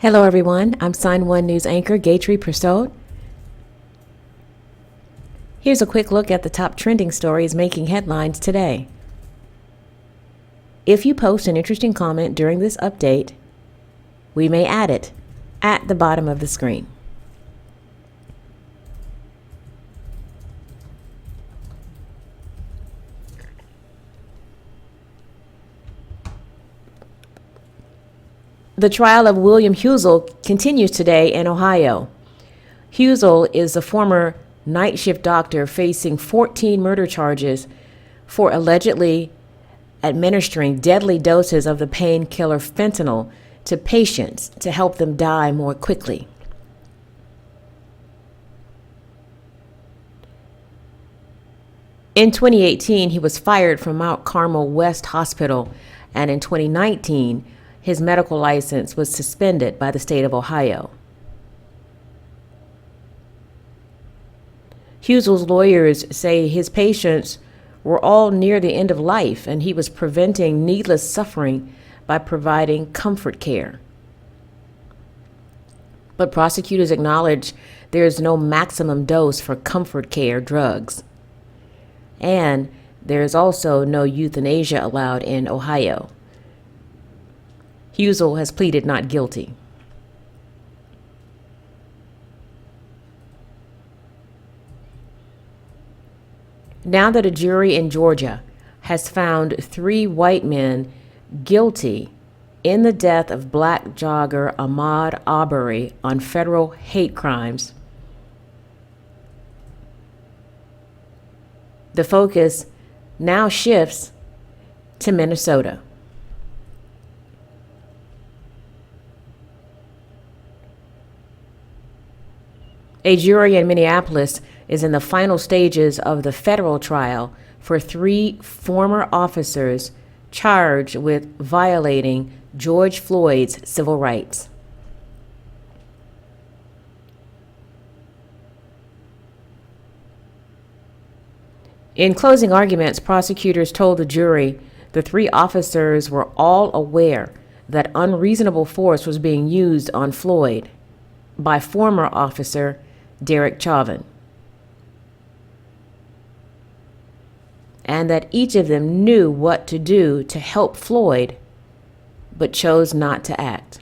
Hello, everyone. I'm Sign1News anchor Gayatri Persaud. Here's a quick look at the top trending stories making headlines today. If you post an interesting comment during this update, we may add it at the bottom of the screen. The trial of William Husel continues today in Ohio. Husel is a former night shift doctor facing 14 murder charges for allegedly administering deadly doses of the painkiller fentanyl to patients to help them die more quickly. In 2018, he was fired from Mount Carmel West Hospital, and in 2019, his medical license was suspended by the state of Ohio. Husel's lawyers say his patients were all near the end of life, and he was preventing needless suffering by providing comfort care. But prosecutors acknowledge there is no maximum dose for comfort care drugs. And there is also no euthanasia allowed in Ohio. Husel has pleaded not guilty. Now that a jury in Georgia has found 3 white men guilty in the death of black jogger Ahmaud Arbery on federal hate crimes, the focus now shifts to Minnesota. A jury in Minneapolis is in the final stages of the federal trial for 3 former officers charged with violating George Floyd's civil rights. In closing arguments, prosecutors told the jury the 3 officers were all aware that unreasonable force was being used on Floyd by former officer Derek Chauvin, and that each of them knew what to do to help Floyd, but chose not to act.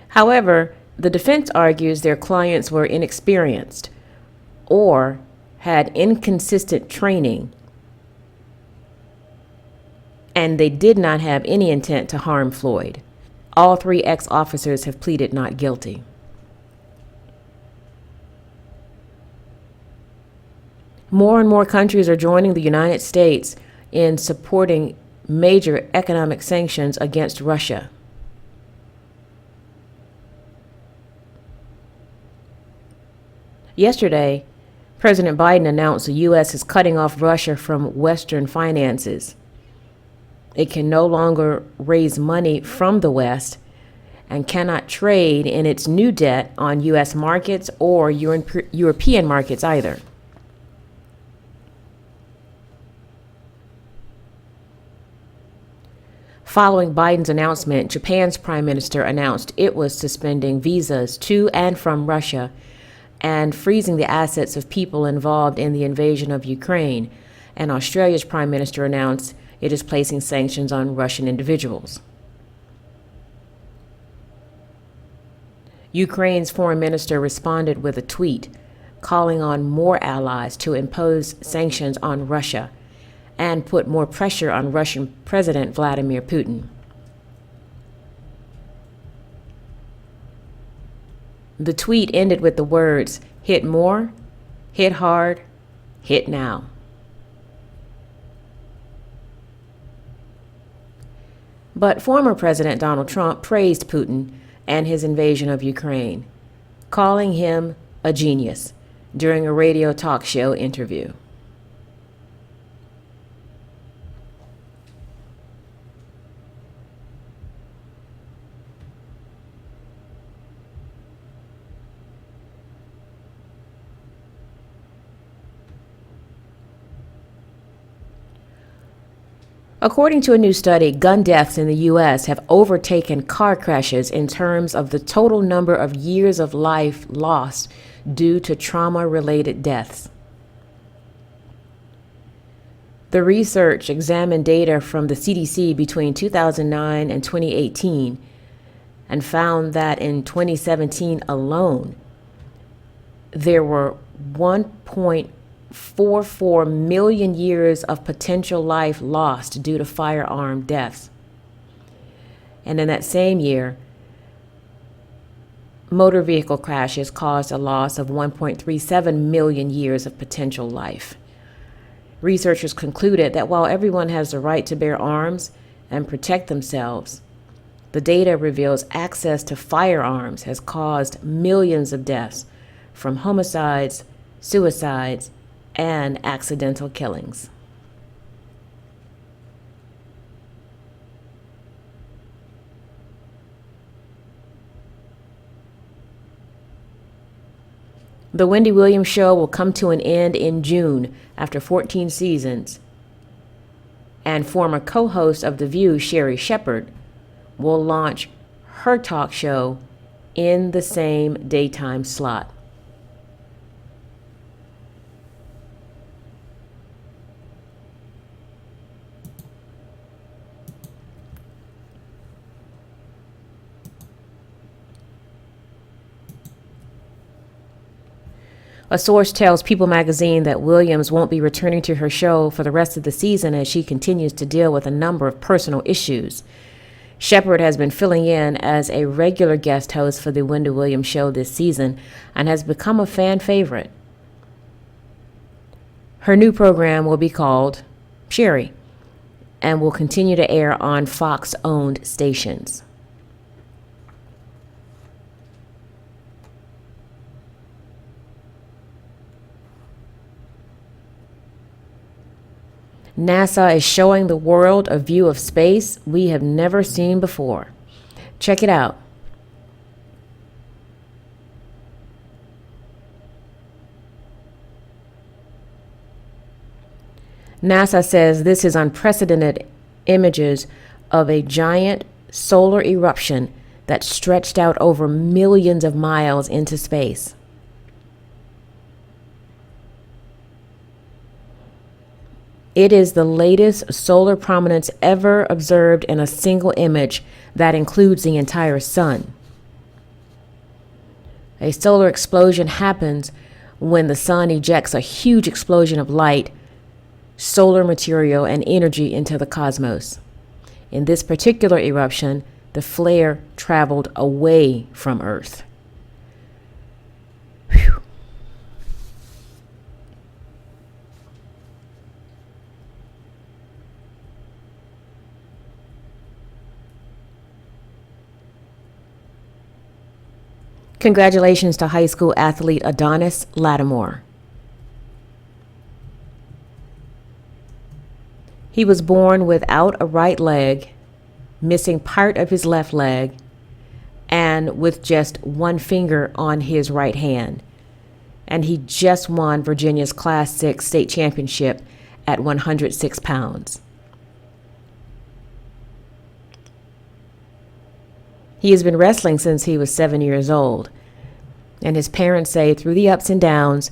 However, the defense argues their clients were inexperienced or had inconsistent training, and they did not have any intent to harm Floyd. All 3 ex-officers have pleaded not guilty. More and more countries are joining the United States in supporting major economic sanctions against Russia. Yesterday, President Biden announced the U.S. is cutting off Russia from Western finances. It can no longer raise money from the West and cannot trade in its new debt on U.S. markets or European markets either. Following Biden's announcement, Japan's prime minister announced it was suspending visas to and from Russia and freezing the assets of people involved in the invasion of Ukraine. And Australia's prime minister announced it is placing sanctions on Russian individuals. Ukraine's foreign minister responded with a tweet calling on more allies to impose sanctions on Russia and put more pressure on Russian President Vladimir Putin. The tweet ended with the words, "Hit more, hit hard, hit now." But former President Donald Trump praised Putin and his invasion of Ukraine, calling him a genius during a radio talk show interview. According to a new study, gun deaths in the U.S. have overtaken car crashes in terms of the total number of years of life lost due to trauma-related deaths. The research examined data from the CDC between 2009 and 2018 and found that in 2017 alone, there were 1.44 million years of potential life lost due to firearm deaths. And in that same year, motor vehicle crashes caused a loss of 1.37 million years of potential life. Researchers concluded that while everyone has the right to bear arms and protect themselves, the data reveals access to firearms has caused millions of deaths from homicides, suicides, and accidental killings. The Wendy Williams Show will come to an end in June after 14 seasons, and former co-host of The View, Sherri Shepherd, will launch her talk show in the same daytime slot. A source tells People magazine that Williams won't be returning to her show for the rest of the season as she continues to deal with a number of personal issues. Shepherd has been filling in as a regular guest host for the Wendy Williams Show this season and has become a fan favorite. Her new program will be called Sherri and will continue to air on Fox-owned stations. NASA is showing the world a view of space we have never seen before. Check it out. NASA says this is unprecedented images of a giant solar eruption that stretched out over millions of miles into space. It is the latest solar prominence ever observed in a single image that includes the entire sun. A solar explosion happens when the sun ejects a huge explosion of light, solar material, and energy into the cosmos. In this particular eruption, the flare traveled away from Earth. Whew. Congratulations to high school athlete Adonis Lattimore. He was born without a right leg, missing part of his left leg, and with just one finger on his right hand. And he just won Virginia's Class 6 state championship at 106 pounds. He has been wrestling since he was 7 years old, and his parents say through the ups and downs,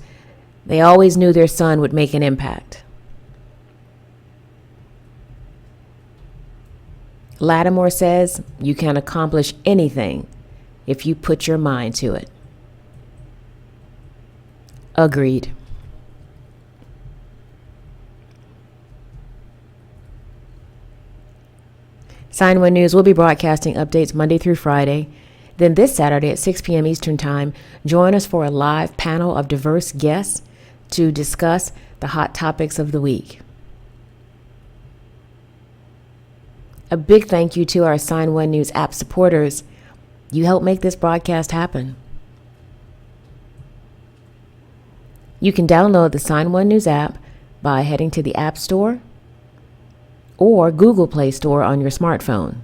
they always knew their son would make an impact. Lattimore says you can accomplish anything if you put your mind to it. Agreed. Sign1News will be broadcasting updates Monday through Friday. Then this Saturday at 6 p.m. Eastern Time, join us for a live panel of diverse guests to discuss the hot topics of the week. A big thank you to our Sign1News app supporters. You help make this broadcast happen. You can download the Sign1News app by heading to the App Store or Google Play Store on your smartphone.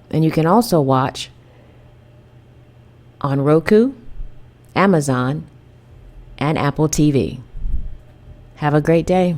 And you can also watch on Roku, Amazon, and Apple TV. Have a great day.